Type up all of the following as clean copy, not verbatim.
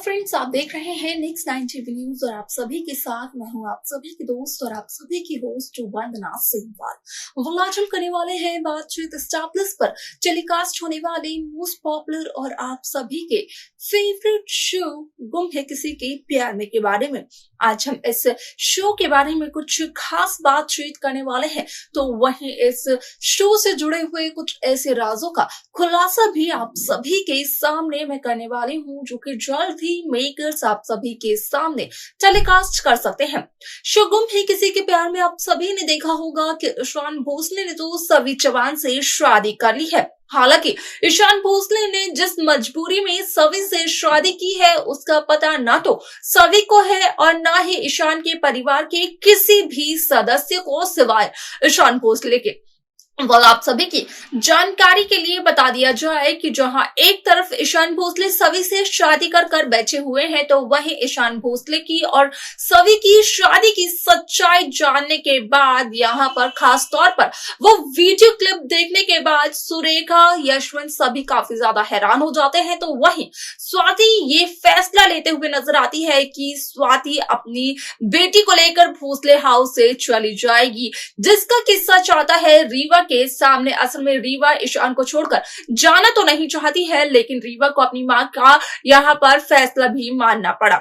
Friends, आप देख रहे हैं नेक्स्ट 90 न्यूज और आप सभी के साथ मैं हूं आप सभी की दोस्त और आप सभी की होस्ट वंदना सिंहवाल। आज हम करने वाले हैं बातचीत स्टार प्लस पर टेलीकास्ट होने वाले मोस्ट पॉपुलर और आप सभी के फेवरेट शो गुम है किसी के प्यार में के बारे में। आज हम इस शो के बारे में कुछ खास बातचीत करने वाले हैं, तो वहीं इस शो से जुड़े हुए कुछ ऐसे राजों का खुलासा भी आप सभी के सामने मैं करने वाली हूँ, जो कि जल्द ही मेकर्स आप सभी के सामने टेलीकास्ट कर सकते हैं। शो गुम है किसी के प्यार में आप सभी ने देखा होगा कि ईशान भोसले ने तो सभी चौहान से शादी कर ली है। हालांकि ईशान भोसले ने जिस मजबूरी में सभी से शादी की है उसका पता ना तो सभी को है और ना ही ईशान के परिवार के किसी भी सदस्य को, सिवाय ईशान भोसले के। आप सभी की जानकारी के लिए बता दिया जाए कि जहां एक तरफ ईशान भोसले सभी से शादी कर बैठे हुए हैं, तो वहीं ईशान भोसले की और सभी की शादी की सच्चाई जानने के बाद यहां पर खास तौर पर वो वीडियो क्लिप देखने के बाद सुरेखा, यशवंत सभी काफी ज्यादा हैरान हो जाते हैं। तो वहीं स्वाति ये फैसला लेते हुए नजर आती है कि स्वाति अपनी बेटी को लेकर भोसले हाउस से चली जाएगी, जिसका किस्सा चाहता है रीवा के सामने। असल में रीवा ईशान को छोड़कर जाना तो नहीं चाहती है, लेकिन रीवा को अपनी मां का यहाँ पर फैसला भी मानना पड़ा,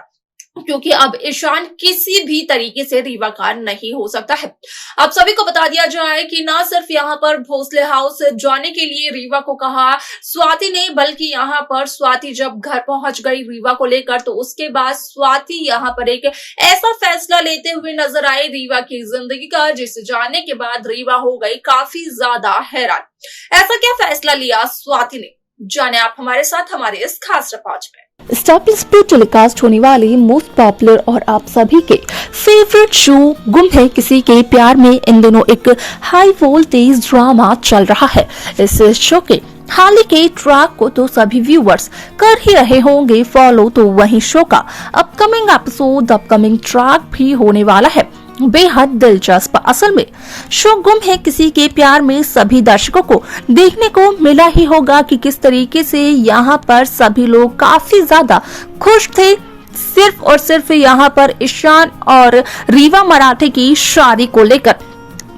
क्योंकि अब ईशान किसी भी तरीके से रीवा का नहीं हो सकता है। आप सभी को बता दिया जाए कि ना सिर्फ यहाँ पर भोसले हाउस जाने के लिए रीवा को कहा स्वाति ने, बल्कि यहाँ पर स्वाति जब घर पहुंच गई रीवा को लेकर, तो उसके बाद स्वाति यहाँ पर एक ऐसा फैसला लेते हुए नजर आए रीवा की जिंदगी का, जिसे जानने के बाद रीवा हो गई काफी ज्यादा हैरान। ऐसा क्या फैसला लिया स्वाति ने, जाने आप हमारे साथ हमारे इस खास रिपोर्ट में। स्टार प्लस पर टेलीकास्ट होने वाली मोस्ट पॉपुलर और आप सभी के फेवरेट शो गुम है किसी के प्यार में इन दिनों एक हाई वोल्टेज ड्रामा चल रहा है। इस शो के हाल ही के ट्रैक को तो सभी व्यूअर्स कर ही रहे होंगे फॉलो, तो वहीं शो का अपकमिंग एपिसोड, अपकमिंग ट्रैक भी होने वाला है बेहद दिलचस्प। असल में शो गुम है किसी के प्यार में सभी दर्शकों को देखने को मिला ही होगा कि किस तरीके से यहाँ पर सभी लोग काफी ज्यादा खुश थे सिर्फ और सिर्फ यहाँ पर ईशान और रीवा मराठे की शादी को लेकर।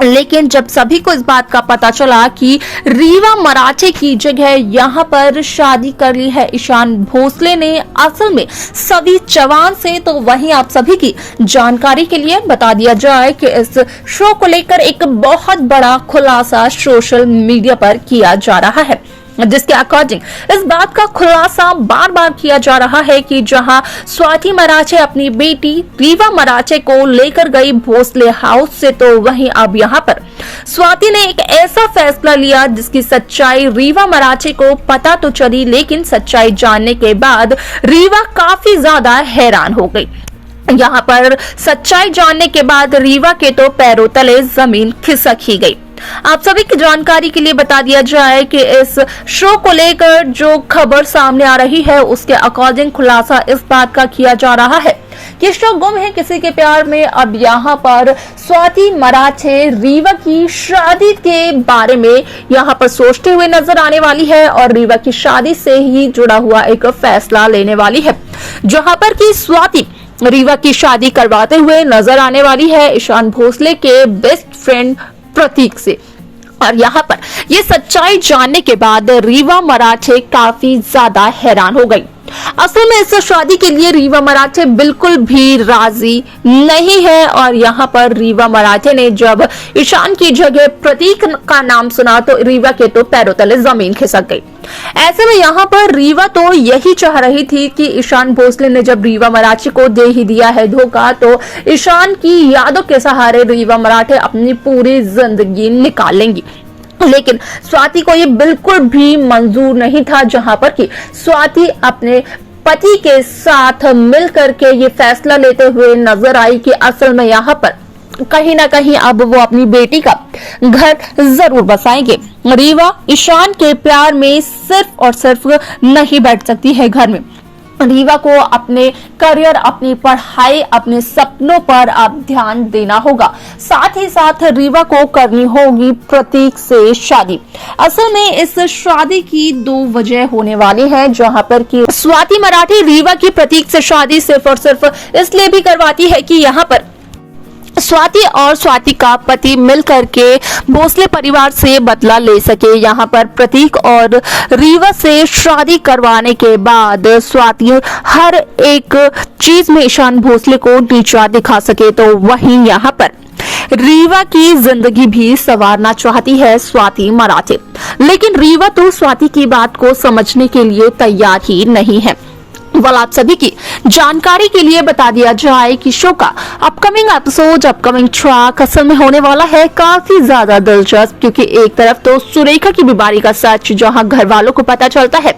लेकिन जब सभी को इस बात का पता चला कि रीवा मराठे की जगह यहाँ पर शादी कर ली है ईशान भोसले ने असल में सभी चौहान से, तो वहीं आप सभी की जानकारी के लिए बता दिया जाए कि इस शो को लेकर एक बहुत बड़ा खुलासा सोशल मीडिया पर किया जा रहा है, जिसके अकॉर्डिंग इस बात का खुलासा बार बार किया जा रहा है कि जहां स्वाति मराठे अपनी बेटी रीवा मराठे को लेकर गई भोसले हाउस से, तो वहीं अब यहां पर स्वाति ने एक ऐसा फैसला लिया जिसकी सच्चाई रीवा मराठे को पता तो चली, लेकिन सच्चाई जानने के बाद रीवा काफी ज्यादा हैरान हो गई। यहाँ पर सच्चाई जानने के बाद रीवा के तो पैरों तले जमीन खिसक ही गई। आप सभी की जानकारी के लिए बता दिया जाए कि इस शो को लेकर जो खबर सामने आ रही है उसके अकॉर्डिंग खुलासा इस बात का किया जा रहा है कि शो गुम है किसी के प्यार में अब यहाँ पर स्वाति मराठे रीवा की शादी के बारे में यहाँ पर सोचते हुए नजर आने वाली है और रीवा की शादी से ही जुड़ा हुआ एक फैसला लेने वाली है, जहाँ पर की स्वाति रीवा की शादी करवाते हुए नजर आने वाली है ईशान भोसले के बेस्ट फ्रेंड प्रतीक से। और यहाँ पर ये सच्चाई जानने के बाद रीवा मराठे काफी ज्यादा हैरान हो गई। असल में इस शादी के लिए रीवा मराठे बिल्कुल भी राजी नहीं है और यहाँ पर रीवा मराठे ने जब ईशान की जगह प्रतीक का नाम सुना तो रीवा के तो पैरों तले जमीन खिसक गई। ऐसे में यहाँ पर रीवा तो यही चाह रही थी कि ईशान भोसले ने जब रीवा मराठे को दे ही दिया है धोखा, तो ईशान की यादों के सहारे रीवा मराठे अपनी पूरी जिंदगी निकाल लेंगी। लेकिन स्वाति को ये बिल्कुल भी मंजूर नहीं था, जहां पर कि स्वाति अपने पति के साथ मिल करके ये फैसला लेते हुए नजर आई कि असल में यहाँ पर कहीं ना कहीं अब वो अपनी बेटी का घर जरूर बसाएंगे। रीवा ईशान के प्यार में सिर्फ और सिर्फ नहीं बैठ सकती है घर में, रीवा को अपने करियर, अपनी पढ़ाई, अपने सपनों पर अब ध्यान देना होगा। साथ ही साथ रीवा को करनी होगी प्रतीक से शादी। असल में इस शादी की 2 वजह होने वाली है, जहां पर कि स्वाति मराठे रीवा की प्रतीक से शादी सिर्फ और सिर्फ इसलिए भी करवाती है कि यहाँ पर स्वाति और स्वाति का पति मिलकर के भोसले परिवार से बदला ले सके। यहाँ पर प्रतीक और रीवा से शादी करवाने के बाद स्वाति हर एक चीज में ईशान भोसले को नीचा दिखा सके, तो वहीं यहाँ पर रीवा की जिंदगी भी संवारना चाहती है स्वाति मराठे। लेकिन रीवा तो स्वाति की बात को समझने के लिए तैयार ही नहीं है। आप सभी की जानकारी के लिए बता दिया जाए कि शो का अपकमिंग एपिसोड, अपकमिंग ट्रैक असल में होने वाला है काफी ज्यादा दिलचस्प, क्योंकि एक तरफ तो सुरेखा की बीमारी का सच जहां घर वालों को पता चलता है,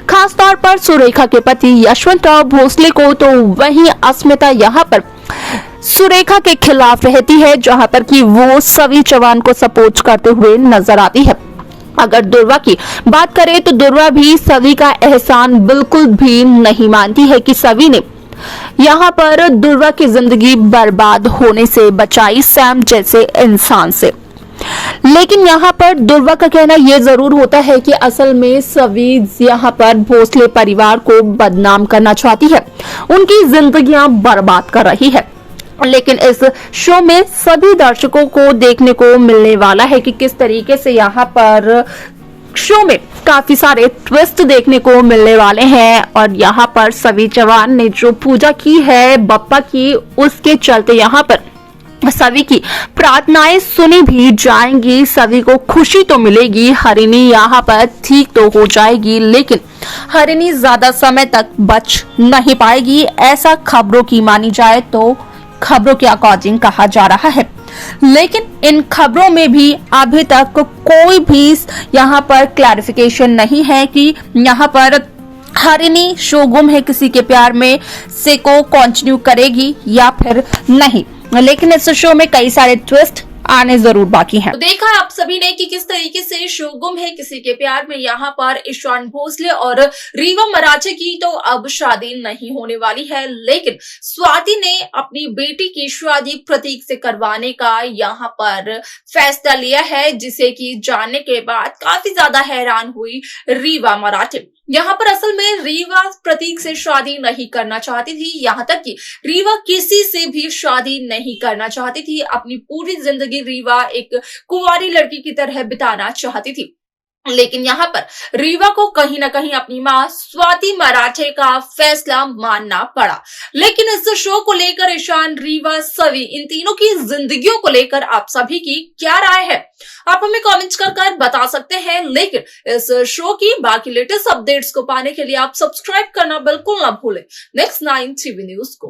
खास तौर पर सुरेखा के पति यशवंतराव भोसले को, तो वहीं अस्मिता यहां पर सुरेखा के खिलाफ रहती है, जहां पर कि वो सभी चौहान को सपोर्ट करते हुए नजर आती है। अगर दुर्वा की बात करें तो दुर्वा भी सवी का एहसान बिल्कुल भी नहीं मानती है कि सवी ने यहाँ पर दुर्वा की जिंदगी बर्बाद होने से बचाई सैम जैसे इंसान से। लेकिन यहाँ पर दुर्वा का कहना यह जरूर होता है कि असल में सवी यहाँ पर भोसले परिवार को बदनाम करना चाहती है, उनकी जिंदगियां बर्बाद कर रही है। लेकिन इस शो में सभी दर्शकों को देखने को मिलने वाला है कि किस तरीके से यहाँ पर शो में काफी सारे ट्विस्ट देखने को मिलने वाले हैं। और यहाँ पर सभी चौहान ने जो पूजा की है बप्पा की, उसके चलते यहाँ पर सभी की प्रार्थनाएं सुनी भी जाएंगी, सभी को खुशी तो मिलेगी, हरिणी यहाँ पर ठीक तो हो जाएगी, लेकिन हरिणी ज्यादा समय तक बच नहीं पाएगी, ऐसा खबरों की मानी जाए तो खबरों के अकॉर्डिंग कहा जा रहा है। लेकिन इन खबरों में भी अभी तक कोई भी यहाँ पर क्लैरिफिकेशन नहीं है कि यहाँ पर हरिणी शो गुम है किसी के प्यार में से को कंटिन्यू करेगी या फिर नहीं। लेकिन इस शो में कई सारे ट्विस्ट आने जरूर बाकी हैं। तो देखा आप सभी ने कि किस तरीके से शो गुम है किसी के प्यार में यहाँ पर ईशान भोसले और रीवा मराठे की तो अब शादी नहीं होने वाली है, लेकिन स्वाति ने अपनी बेटी की शादी प्रतीक से करवाने का यहाँ पर फैसला लिया है, जिसे कि जानने के बाद काफी ज्यादा हैरान हुई रीवा मराठे। यहाँ पर असल में रीवा प्रतीक से शादी नहीं करना चाहती थी, यहाँ तक कि रीवा किसी से भी शादी नहीं करना चाहती थी। अपनी पूरी जिंदगी रीवा एक कुंवारी लड़की की तरह बिताना चाहती थी। लेकिन यहाँ पर रीवा को कहीं ना कहीं अपनी माँ स्वाति मराठे का फैसला मानना पड़ा। लेकिन इस शो को लेकर ईशान, रीवा, सवी, इन तीनों की जिंदगियों को लेकर आप सभी की क्या राय है, आप हमें कमेंट्स कर बता सकते हैं। लेकिन इस शो की बाकी लेटेस्ट अपडेट्स को पाने के लिए आप सब्सक्राइब करना बिल्कुल ना भूलें नेक्स्ट 9 टीवी न्यूज को।